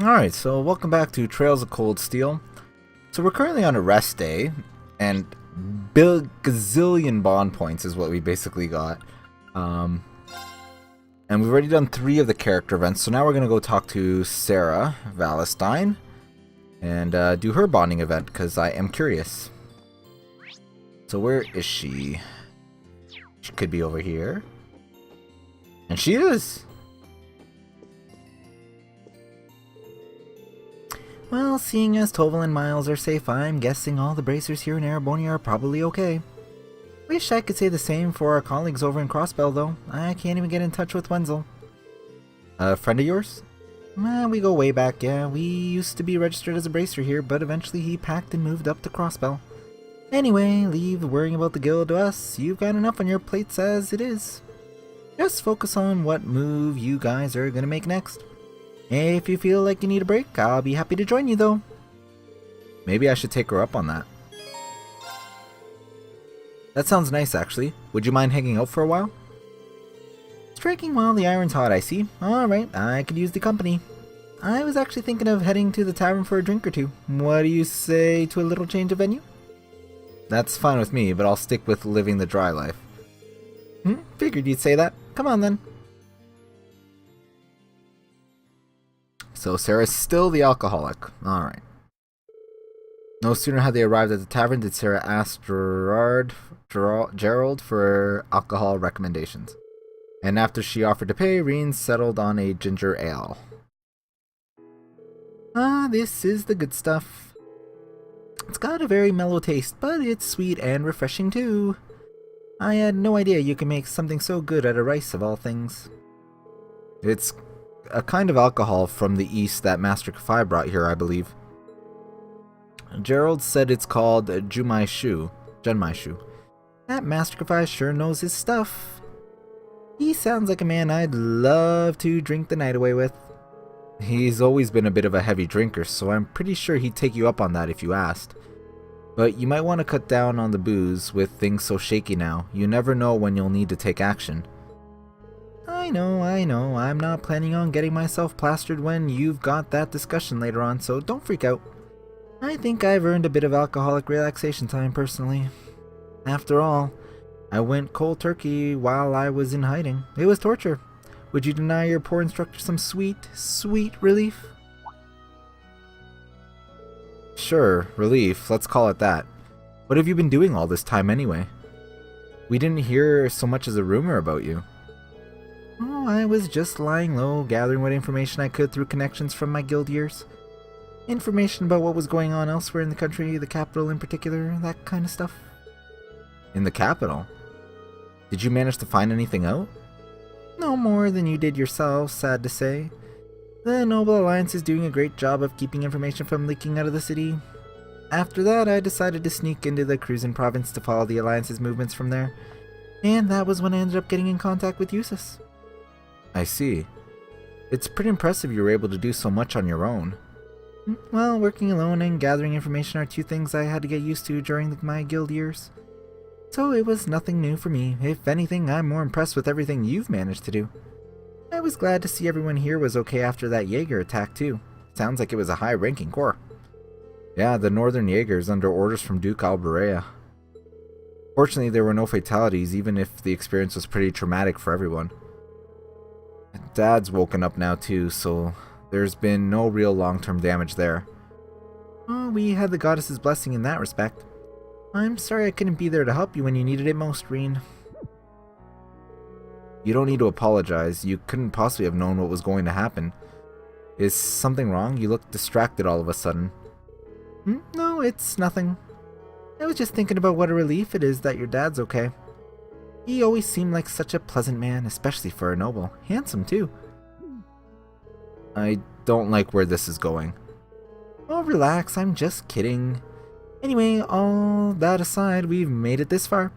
Alright, so welcome back to Trails of Cold Steel. So we're currently on a rest day, and gazillion bond points is what we basically got. And we've already done 3 of the character events, so now we're going to go talk to Sarah Valestine and do her bonding event, because I am curious. So where is she? She could be over here. And she is! Well, seeing as Toval and Miles are safe, I'm guessing all the bracers here in Arabonia are probably okay. Wish I could say the same for our colleagues over in Crossbell, though. I can't even get in touch with Wenzel. A friend of yours? Well, we go way back, yeah. We used to be registered as a bracer here, but eventually he packed and moved up to Crossbell. Anyway, leave worrying about the guild to us. You've got enough on your plates as it is. Just focus on what move you guys are gonna make next. If you feel like you need a break, I'll be happy to join you, though. Maybe I should take her up on that. That sounds nice, actually. Would you mind hanging out for a while? Striking while the iron's hot, I see. Alright, I could use the company. I was actually thinking of heading to the tavern for a drink or two. What do you say to a little change of venue? That's fine with me, but I'll stick with living the dry life. Figured you'd say that. Come on, then. So Sarah's still the alcoholic. Alright. No sooner had they arrived at the tavern did Sarah ask Gerald for alcohol recommendations. And after she offered to pay, Reen settled on a ginger ale. This is the good stuff. It's got a very mellow taste, but it's sweet and refreshing too. I had no idea you could make something so good out of rice of all things. It's a kind of alcohol from the east that Master Kafai brought here, I believe. Gerald said it's called Junmai-shu. That Master Kafai sure knows his stuff. He sounds like a man I'd love to drink the night away with. He's always been a bit of a heavy drinker, so I'm pretty sure he'd take you up on that if you asked. But you might want to cut down on the booze with things so shaky now. You never know when you'll need to take action. I know. I'm not planning on getting myself plastered when you've got that discussion later on, so don't freak out. I think I've earned a bit of alcoholic relaxation time personally. After all, I went cold turkey while I was in hiding. It was torture. Would you deny your poor instructor some sweet, sweet relief? Sure, relief, let's call it that. What have you been doing all this time anyway? We didn't hear so much as a rumor about you. Oh, I was just lying low, gathering what information I could through connections from my guild years. Information about what was going on elsewhere in the country, the capital in particular, that kind of stuff. In the capital? Did you manage to find anything out? No more than you did yourself, sad to say. The Noble Alliance is doing a great job of keeping information from leaking out of the city. After that, I decided to sneak into the Cruisin province to follow the Alliance's movements from there. And that was when I ended up getting in contact with Eustace. I see. It's pretty impressive you were able to do so much on your own. Well, working alone and gathering information are 2 things I had to get used to during my guild years. So it was nothing new for me. If anything, I'm more impressed with everything you've managed to do. I was glad to see everyone here was okay after that Jaeger attack too. Sounds like it was a high-ranking corps. Yeah, the Northern Jaegers under orders from Duke Alberea. Fortunately, there were no fatalities, even if the experience was pretty traumatic for everyone. Dad's woken up now too, so there's been no real long-term damage there. Oh, we had the goddess's blessing in that respect. I'm sorry I couldn't be there to help you when you needed it most, Reen. You don't need to apologize. You couldn't possibly have known what was going to happen. Is something wrong? You look distracted all of a sudden. No, it's nothing. I was just thinking about what a relief it is that your dad's okay. He always seemed like such a pleasant man, especially for a noble. Handsome, too. I don't like where this is going. Oh, relax, I'm just kidding. Anyway, all that aside, we've made it this far.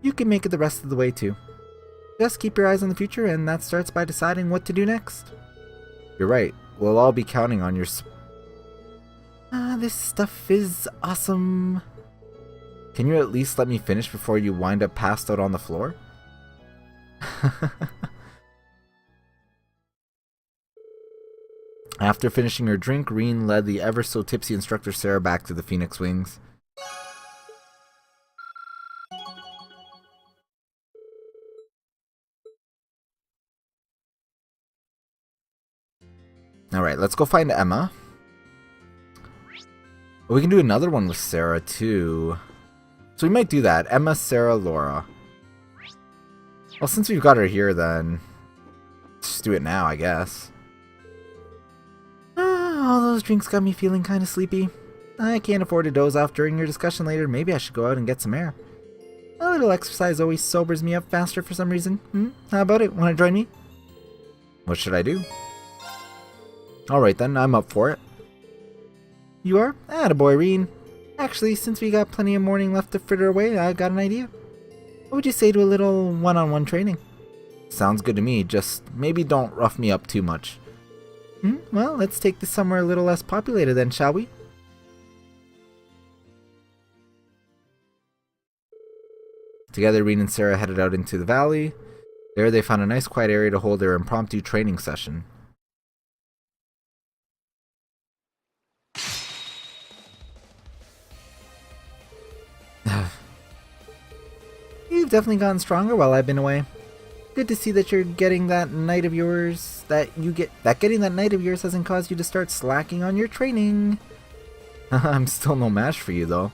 You can make it the rest of the way, too. Just keep your eyes on the future, and that starts by deciding what to do next. You're right. We'll all be counting on your this stuff is awesome. Can you at least let me finish before you wind up passed out on the floor? After finishing her drink, Reen led the ever-so-tipsy instructor Sarah back to the Phoenix Wings. Alright, let's go find Emma. We can do another one with Sarah, too. So we might do that. Emma, Sarah, Laura. Well, since we've got her here, then let's just do it now, I guess. All those drinks got me feeling kind of sleepy. I can't afford to doze off during your discussion later. Maybe I should go out and get some air. A little exercise always sobers me up faster for some reason. How about it? Want to join me? What should I do? Alright then, I'm up for it. You are? Attaboy, Reen. Actually, since we got plenty of morning left to fritter away, I got an idea. What would you say to a little one-on-one training? Sounds good to me, just maybe don't rough me up too much. Well, let's take this somewhere a little less populated then, shall we? Together, Reen and Sarah headed out into the valley. There they found a nice quiet area to hold their impromptu training session. You've definitely gotten stronger while I've been away. Good to see that you're getting that night of yours, getting that night of yours hasn't caused you to start slacking on your training. I'm still no match for you though.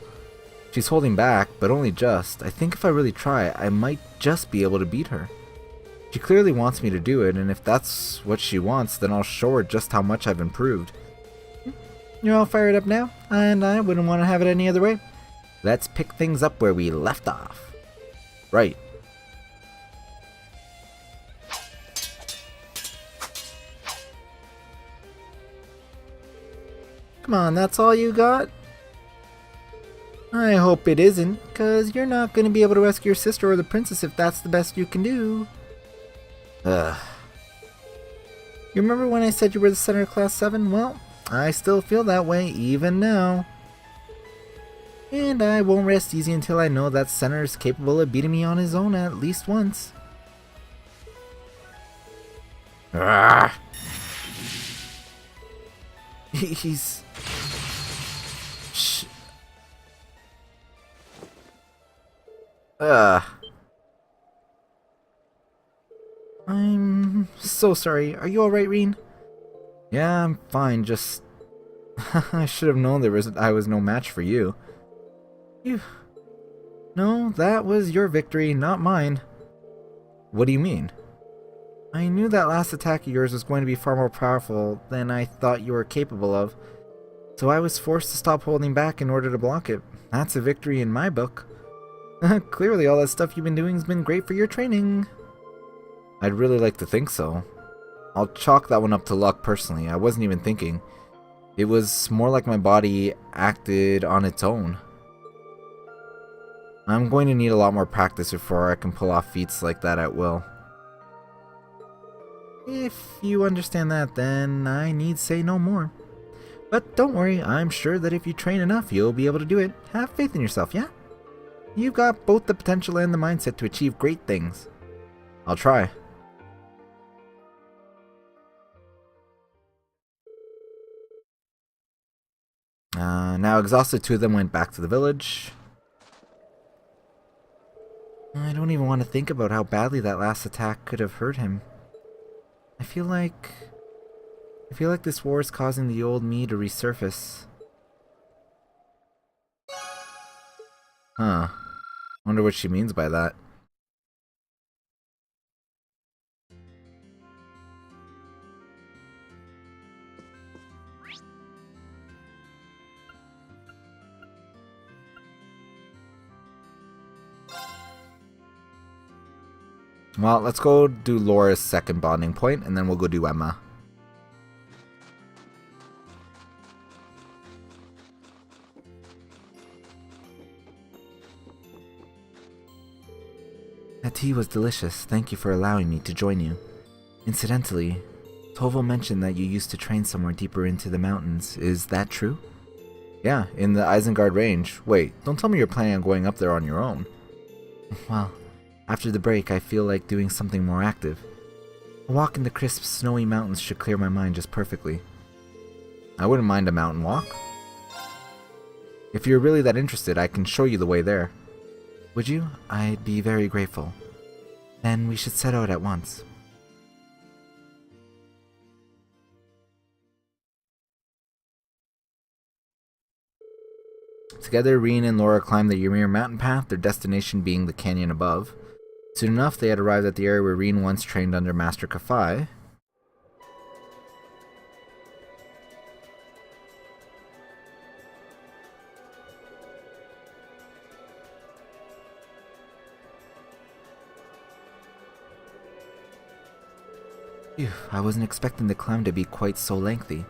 She's holding back, but only just. I think if I really try, I might just be able to beat her. She clearly wants me to do it, and if that's what she wants, then I'll show her just how much I've improved. You're all fired up now, and I wouldn't want to have it any other way. Let's pick things up where we left off. Right. Come on, that's all you got? I hope it isn't, cause you're not gonna be able to rescue your sister or the princess if that's the best you can do. Ugh. You remember when I said you were the center of Class 7? Well, I still feel that way even now. And I won't rest easy until I know that center is capable of beating me on his own at least once. Ah. He's... Shh. I'm so sorry. Are you alright, Reen? Yeah, I'm fine, just... I should have known I was no match for you. No, that was your victory, not mine. What do you mean? I knew that last attack of yours was going to be far more powerful than I thought you were capable of, so I was forced to stop holding back in order to block it. That's a victory in my book. Clearly all that stuff you've been doing has been great for your training. I'd really like to think so. I'll chalk that one up to luck personally. I wasn't even thinking. It was more like my body acted on its own. I'm going to need a lot more practice before I can pull off feats like that at will. If you understand that, then I need say no more. But don't worry, I'm sure that if you train enough, you'll be able to do it. Have faith in yourself, yeah? You've got both the potential and the mindset to achieve great things. I'll try. Now exhausted, two of them went back to the village. I don't even want to think about how badly that last attack could have hurt him. I feel like this war is causing the old me to resurface. Huh. Wonder what she means by that. Well, let's go do Laura's second bonding point, and then we'll go do Emma. That tea was delicious. Thank you for allowing me to join you. Incidentally, Tovo mentioned that you used to train somewhere deeper into the mountains. Is that true? Yeah, in the Isengard Range. Wait, don't tell me you're planning on going up there on your own. Well, after the break, I feel like doing something more active. A walk in the crisp, snowy mountains should clear my mind just perfectly. I wouldn't mind a mountain walk. If you're really that interested, I can show you the way there. Would you? I'd be very grateful. Then we should set out at once. Together, Reen and Laura climbed the Ymir mountain path, their destination being the canyon above. Soon enough, they had arrived at the area where Reen once trained under Master Kafai. Phew, I wasn't expecting the climb to be quite so lengthy.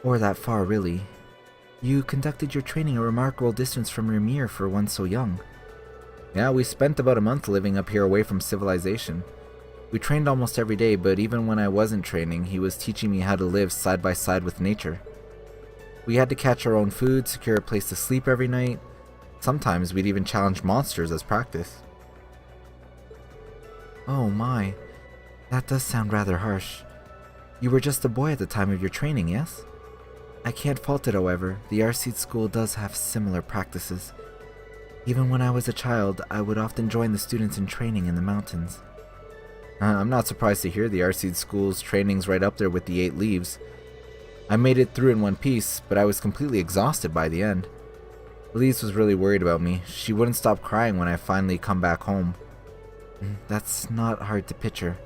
Or that far, really. You conducted your training a remarkable distance from Ymir for one so young. Yeah, we spent about a month living up here away from civilization. We trained almost every day, but even when I wasn't training, he was teaching me how to live side by side with nature. We had to catch our own food, secure a place to sleep every night. Sometimes we'd even challenge monsters as practice. Oh my, that does sound rather harsh. You were just a boy at the time of your training, yes? I can't fault it, however. The XSEED school does have similar practices. Even when I was a child, I would often join the students in training in the mountains. I'm not surprised to hear the XSEED school's training's right up there with the 8 leaves. I made it through in one piece, but I was completely exhausted by the end. Elise was really worried about me. She wouldn't stop crying when I finally come back home. That's not hard to picture.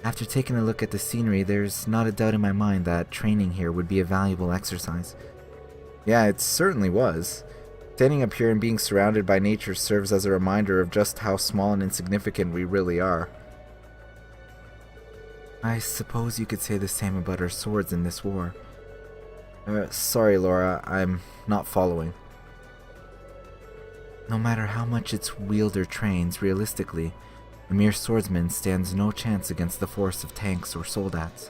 After taking a look at the scenery, there's not a doubt in my mind that training here would be a valuable exercise. Yeah, it certainly was. Standing up here and being surrounded by nature serves as a reminder of just how small and insignificant we really are. I suppose you could say the same about our swords in this war. Sorry, Laura, I'm not following. No matter how much its wielder trains, realistically, a mere swordsman stands no chance against the force of tanks or soldats.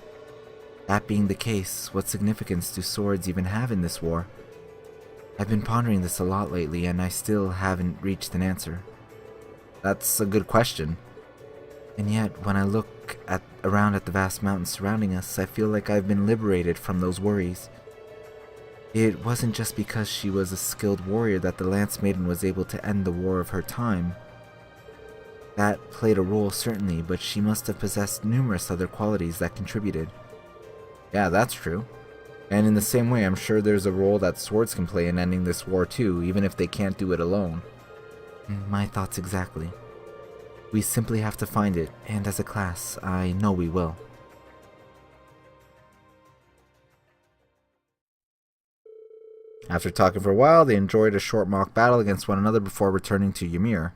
That being the case, what significance do swords even have in this war? I've been pondering this a lot lately, and I still haven't reached an answer. That's a good question. And yet, when I look around at the vast mountains surrounding us, I feel like I've been liberated from those worries. It wasn't just because she was a skilled warrior that the Lance Maiden was able to end the war of her time. That played a role, certainly, but she must have possessed numerous other qualities that contributed. Yeah, that's true. And in the same way, I'm sure there's a role that swords can play in ending this war too, even if they can't do it alone. My thoughts exactly. We simply have to find it, and as a class, I know we will. After talking for a while, they enjoyed a short mock battle against one another before returning to Ymir.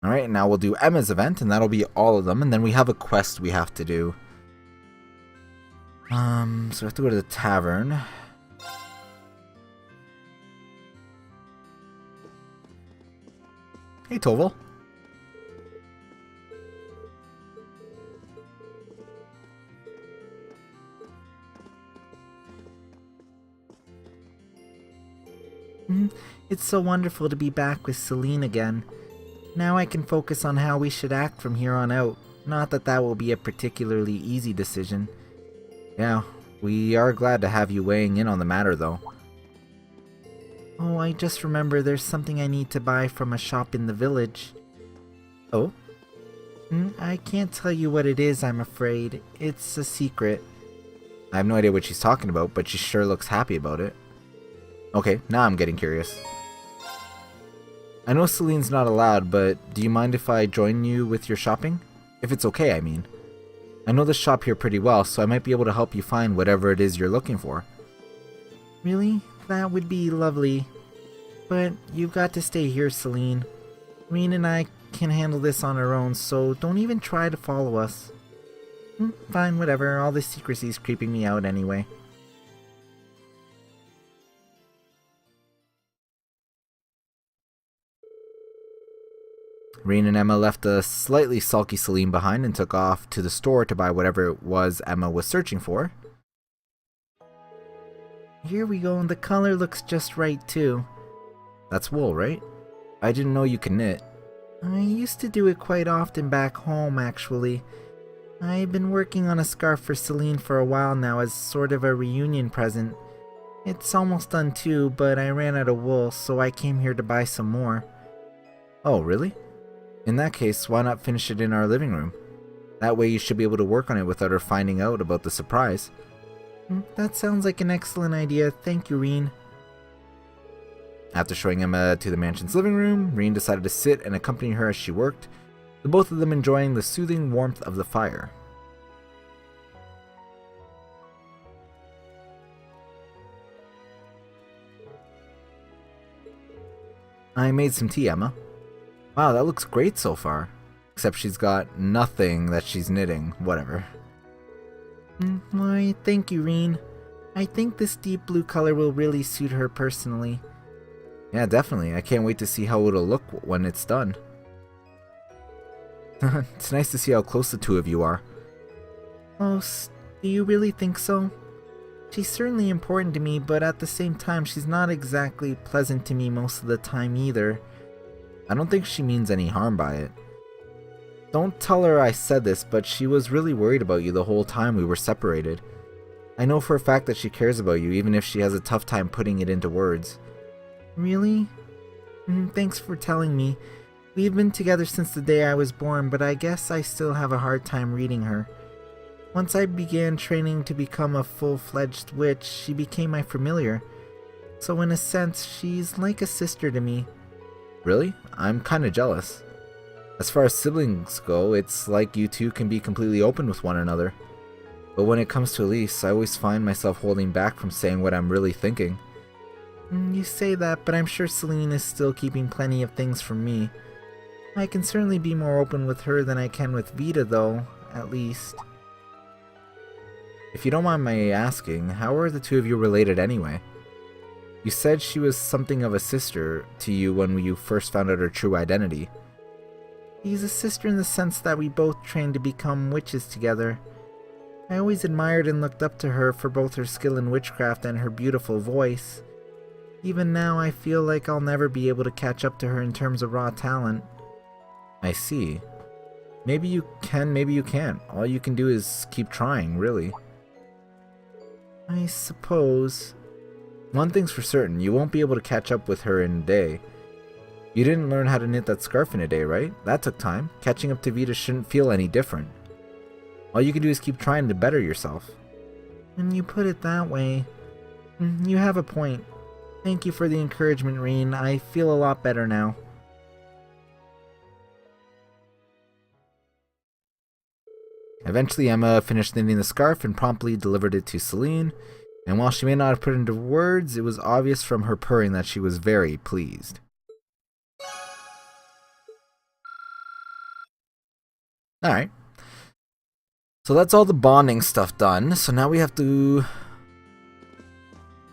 Alright, now we'll do Emma's event, and that'll be all of them, and then we have a quest we have to do. So we have to go to the tavern. Hey, Toval. It's so wonderful to be back with Celine again. Now I can focus on how we should act from here on out. Not that that will be a particularly easy decision. Yeah, we are glad to have you weighing in on the matter, though. Oh, I just remember there's something I need to buy from a shop in the village. Oh? I can't tell you what it is, I'm afraid. It's a secret. I have no idea what she's talking about, but she sure looks happy about it. Okay, now I'm getting curious. I know Celine's not allowed, but do you mind if I join you with your shopping? If it's okay, I mean. I know the shop here pretty well, so I might be able to help you find whatever it is you're looking for. Really? That would be lovely. But you've got to stay here, Celine. Reen and I can handle this on our own, so don't even try to follow us. Fine, whatever. All this secrecy's creeping me out anyway. Reen and Emma left a slightly sulky Celine behind and took off to the store to buy whatever it was Emma was searching for. Here we go, and the color looks just right too. That's wool, right? I didn't know you could knit. I used to do it quite often back home, actually. I've been working on a scarf for Celine for a while now as sort of a reunion present. It's almost done too, but I ran out of wool, so I came here to buy some more. Oh, really? In that case, why not finish it in our living room? That way you should be able to work on it without her finding out about the surprise. That sounds like an excellent idea. Thank you, Reen. After showing Emma to the mansion's living room, Reen decided to sit and accompany her as she worked, the both of them enjoying the soothing warmth of the fire. I made some tea, Emma. Wow, that looks great so far. Except she's got nothing that she's knitting. Whatever. Why, thank you, Reen. I think this deep blue color will really suit her personally. Yeah, definitely. I can't wait to see how it'll look when it's done. It's nice to see how close the two of you are. Oh, do you really think so? She's certainly important to me, but at the same time, she's not exactly pleasant to me most of the time either. I don't think she means any harm by it. Don't tell her I said this, but she was really worried about you the whole time we were separated. I know for a fact that she cares about you, even if she has a tough time putting it into words. Really? Thanks for telling me. We've been together since the day I was born, but I guess I still have a hard time reading her. Once I began training to become a full-fledged witch, she became my familiar. So in a sense, she's like a sister to me. Really? I'm kinda jealous. As far as siblings go, it's like you two can be completely open with one another. But when it comes to Elise, I always find myself holding back from saying what I'm really thinking. You say that, but I'm sure Celine is still keeping plenty of things from me. I can certainly be more open with her than I can with Vita, though, at least. If you don't mind my asking, how are the two of you related anyway? You said she was something of a sister to you when you first found out her true identity. She's a sister in the sense that we both trained to become witches together. I always admired and looked up to her for both her skill in witchcraft and her beautiful voice. Even now, I feel like I'll never be able to catch up to her in terms of raw talent. I see. Maybe you can, maybe you can't. All you can do is keep trying, really. I suppose. One thing's for certain, you won't be able to catch up with her in a day. You didn't learn how to knit that scarf in a day, right? That took time. Catching up to Vita shouldn't feel any different. All you can do is keep trying to better yourself. When you put it that way, you have a point. Thank you for the encouragement, Reen. I feel a lot better now. Eventually, Emma finished knitting the scarf and promptly delivered it to Celine, and while she may not have put it into words, it was obvious from her purring that she was very pleased. Alright. So that's all the bonding stuff done, so now we have to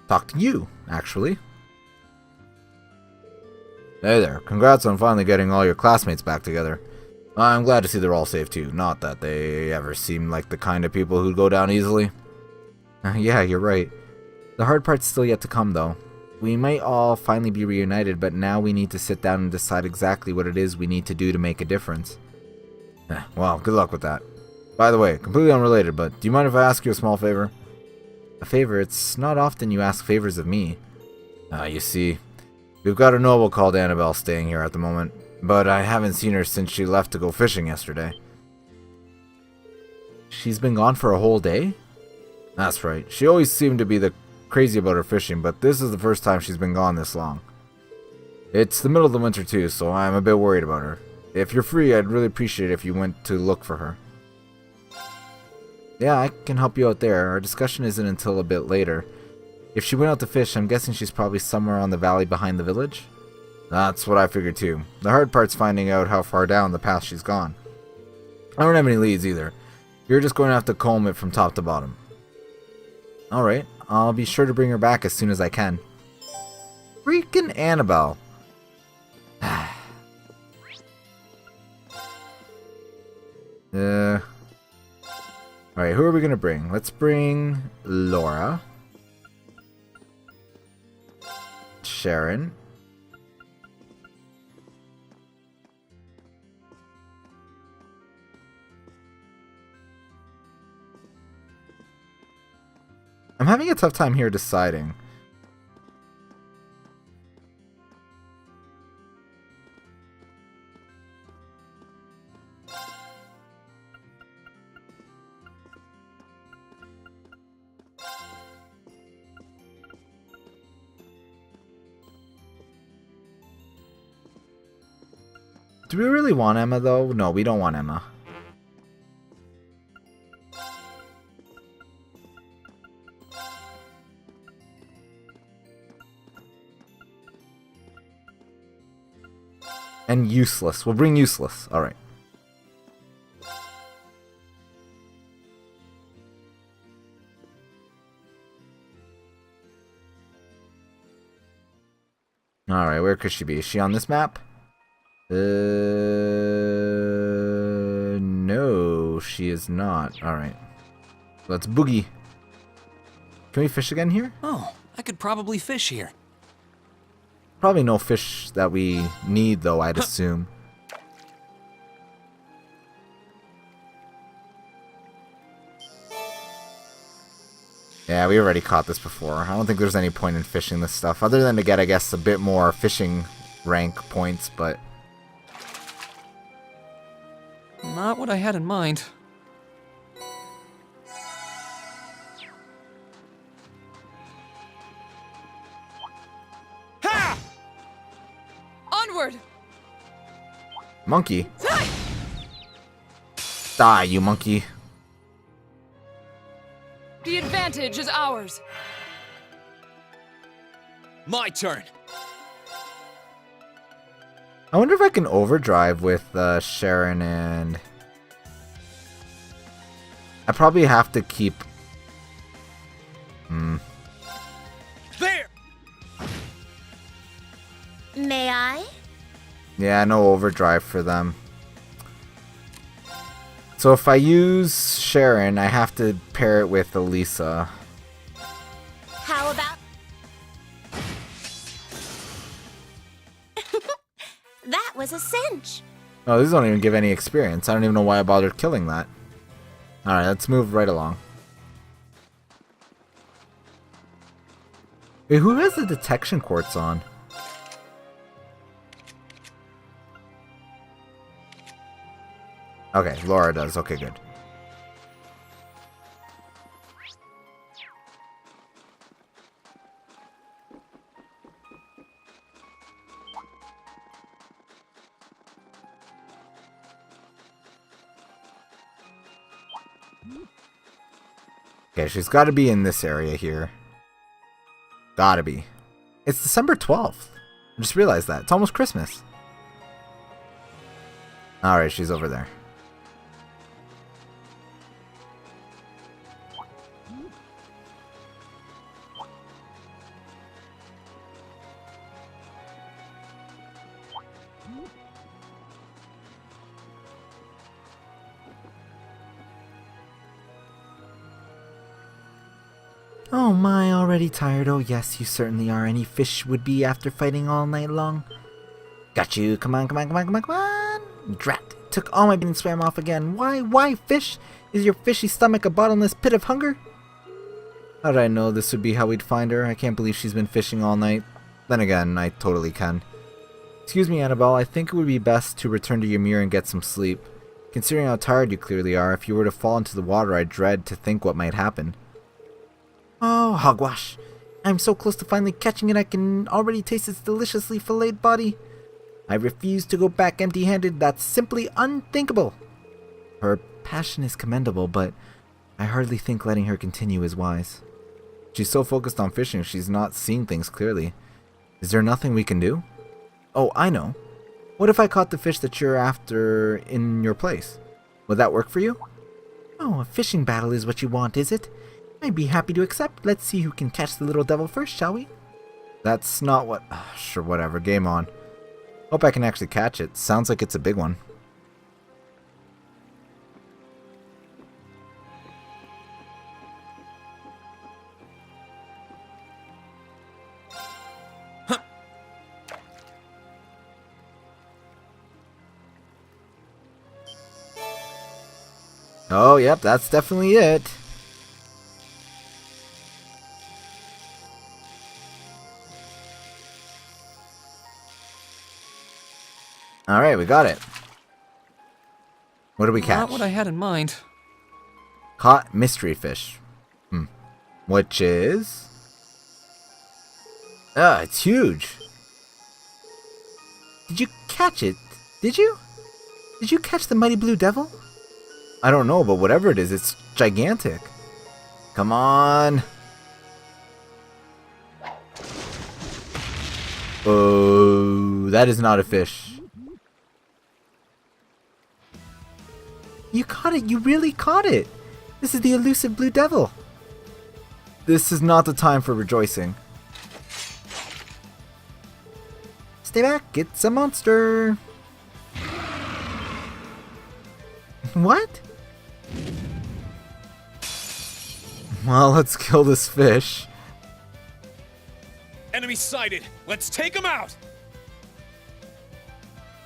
talk to you, actually. Hey there, congrats on finally getting all your classmates back together. I'm glad to see they're all safe too, not that they ever seem like the kind of people who'd go down easily. Yeah, you're right. The hard part's still yet to come though. We might all finally be reunited, but now we need to sit down and decide exactly what it is we need to do to make a difference. Well, good luck with that. By the way, completely unrelated, but do you mind if I ask you a small favor? A favor? It's not often you ask favors of me. You see, we've got a noble called Annabelle staying here at the moment, but I haven't seen her since she left to go fishing yesterday. She's been gone for a whole day? That's right. She always seemed to be crazy about her fishing, but this is the first time she's been gone this long. It's the middle of the winter too, so I'm a bit worried about her. If you're free, I'd really appreciate it if you went to look for her. Yeah, I can help you out there. Our discussion isn't until a bit later. If she went out to fish, I'm guessing she's probably somewhere on the valley behind the village. That's what I figured too. The hard part's finding out how far down the path she's gone. I don't have any leads either. You're just going to have to comb it from top to bottom. Alright, I'll be sure to bring her back as soon as I can. Freaking Annabelle. Alright, who are we gonna bring? Let's bring Laura. Sharon. I'm having a tough time here deciding. Do we really want Emma, though? No, we don't want Emma. And useless. We'll bring useless. Alright. Alright, where could she be? Is she on this map? No, she is not. Alright. Let's boogie. Can we fish again here? Oh, I could probably fish here. Probably no fish that we need, though, I'd assume. Yeah, we already caught this before. I don't think there's any point in fishing this stuff, other than to get, I guess, a bit more fishing rank points, but... Not what I had in mind. Ha! Onward! Monkey. Die, you monkey. The advantage is ours. My turn. I wonder if I can overdrive with Sharon and... I probably have to keep... There! May I? Yeah, no overdrive for them. So if I use Sharon, I have to pair it with Elisa. How about... That was a cinch. Oh, these don't even give any experience. I don't even know why I bothered killing that. Alright, let's move right along. Wait, who has the detection quartz on? Okay, Laura does. Okay, good. Okay, she's got to be in this area here. Gotta be. It's December 12th. I just realized that. It's almost Christmas. Alright, she's over there. Oh my, already tired. Oh yes, you certainly are. Any fish would be after fighting all night long. Got you. Come on, come on, come on, come on, come on. Drat. Took all my bean and swam off again. Why, fish? Is your fishy stomach a bottomless pit of hunger? How did I know this would be how we'd find her? I can't believe she's been fishing all night. Then again, I totally can. Excuse me, Annabelle. I think it would be best to return to your mirror and get some sleep. Considering how tired you clearly are, if you were to fall into the water, I dread to think what might happen. Oh, hogwash. I'm so close to finally catching it, I can already taste its deliciously filleted body. I refuse to go back empty-handed. That's simply unthinkable. Her passion is commendable, but I hardly think letting her continue is wise. She's so focused on fishing, she's not seeing things clearly. Is there nothing we can do? Oh, I know. What if I caught the fish that you're after in your place? Would that work for you? Oh, a fishing battle is what you want, is it? I'd be happy to accept. Let's see who can catch the little devil first, shall we? That's not what... sure, whatever. Game on. Hope I can actually catch it. Sounds like it's a big one. Oh, yep, that's definitely it. Alright, we got it. What did we catch? Not what I had in mind. Caught mystery fish. Which is... Ah, it's huge. Did you catch it? Did you? Did you catch the mighty blue devil? I don't know, but whatever it is, it's gigantic. Come on. Oh, that is not a fish. You caught it. You really caught it. This is the elusive blue devil. This is not the time for rejoicing. Stay back. It's a monster. What? Well, let's kill this fish. Enemy sighted. Let's take him out.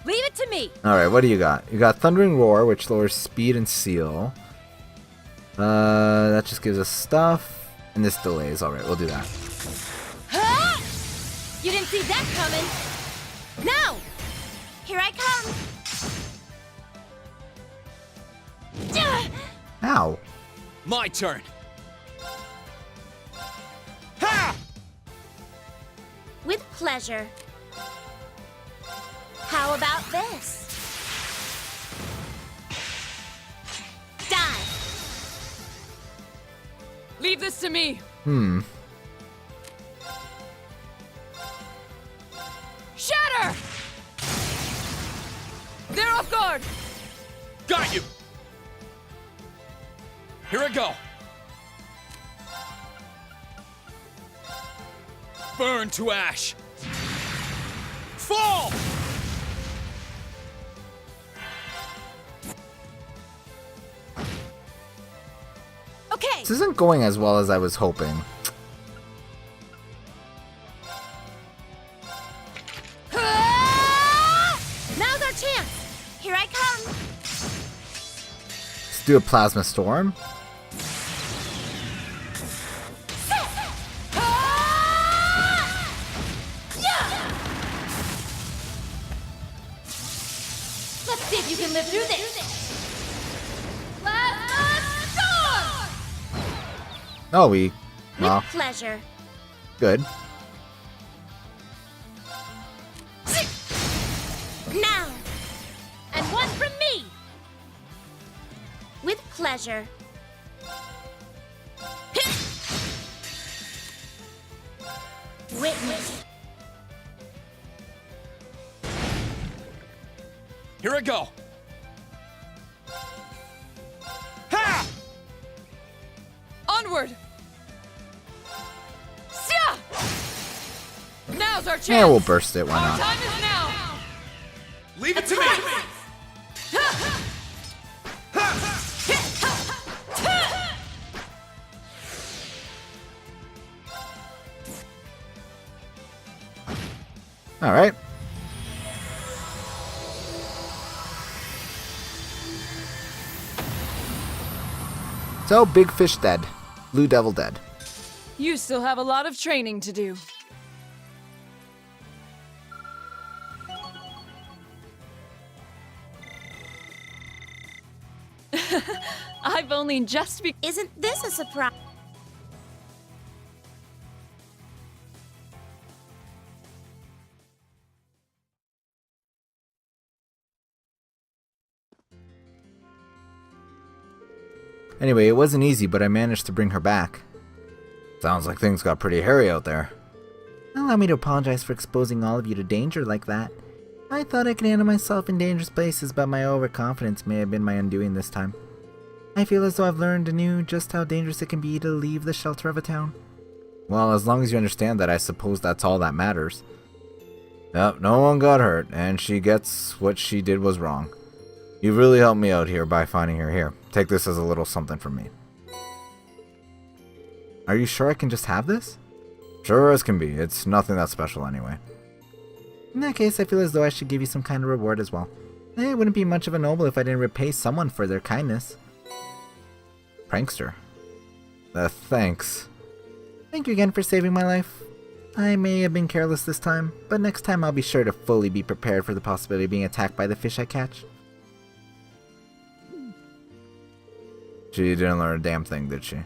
Leave it to me. Alright, what do you got? You got Thundering Roar, which lowers speed and seal. That just gives us stuff. And this delays. Alright, we'll do that. Huh? You didn't see that coming. No! Here I come. Ow. My turn. Ha! With pleasure. How about this? Die. Leave this to me. Shatter! They're off guard. Got you. Here I go. Burn to ash. Fall! Okay. This isn't going as well as I was hoping. Now's our chance. Here I come. Let's do a plasma storm. Let's see if you can live through this. Oh, we... Well, With pleasure. good. Now. And one from me. With pleasure. Witness. Here I go. Ha! Onward. Sia! Now's our chance. Yeah, we'll burst it. Why Our not? time is now. Leave it to me. All right. So, big fish dead. Blue devil dead. You still have a lot of training to do. I've only just begun. Isn't this a surprise? Anyway, it wasn't easy, but I managed to bring her back. Sounds like things got pretty hairy out there. Allow me to apologize for exposing all of you to danger like that. I thought I could handle myself in dangerous places, but my overconfidence may have been my undoing this time. I feel as though I've learned anew just how dangerous it can be to leave the shelter of a town. Well, as long as you understand that, I suppose that's all that matters. Yep, no one got hurt, and she gets what she did was wrong. You've really helped me out here by finding her here. Take this as a little something from me. Are you sure I can just have this? Sure as can be. It's nothing that special anyway. In that case, I feel as though I should give you some kind of reward as well. It wouldn't be much of a noble if I didn't repay someone for their kindness. Prankster. Thanks. Thank you again for saving my life. I may have been careless this time, but next time I'll be sure to fully be prepared for the possibility of being attacked by the fish I catch. She didn't learn a damn thing, did she?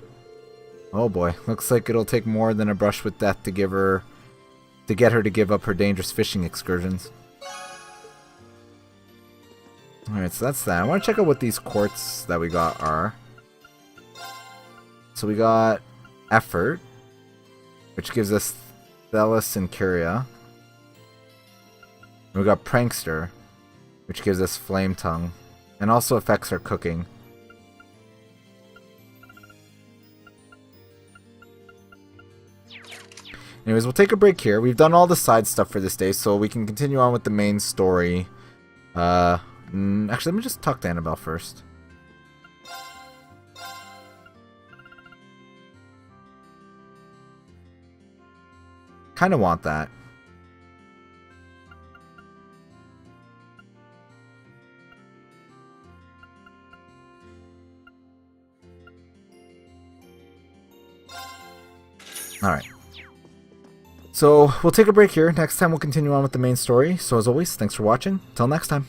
Oh boy, looks like it'll take more than a brush with death to get her to give up her dangerous fishing excursions. Alright, so that's that. I want to check out what these quartz that we got are. So we got Effort, which gives us Thelis and Curia. And we got Prankster, which gives us Flame Tongue, and also affects our cooking. Anyways, we'll take a break here. We've done all the side stuff for this day, so we can continue on with the main story. Actually, let me just talk to Annabelle first. Kind of want that. Alright. So, we'll take a break here. Next time we'll continue on with the main story. So as always, thanks for watching. Till next time.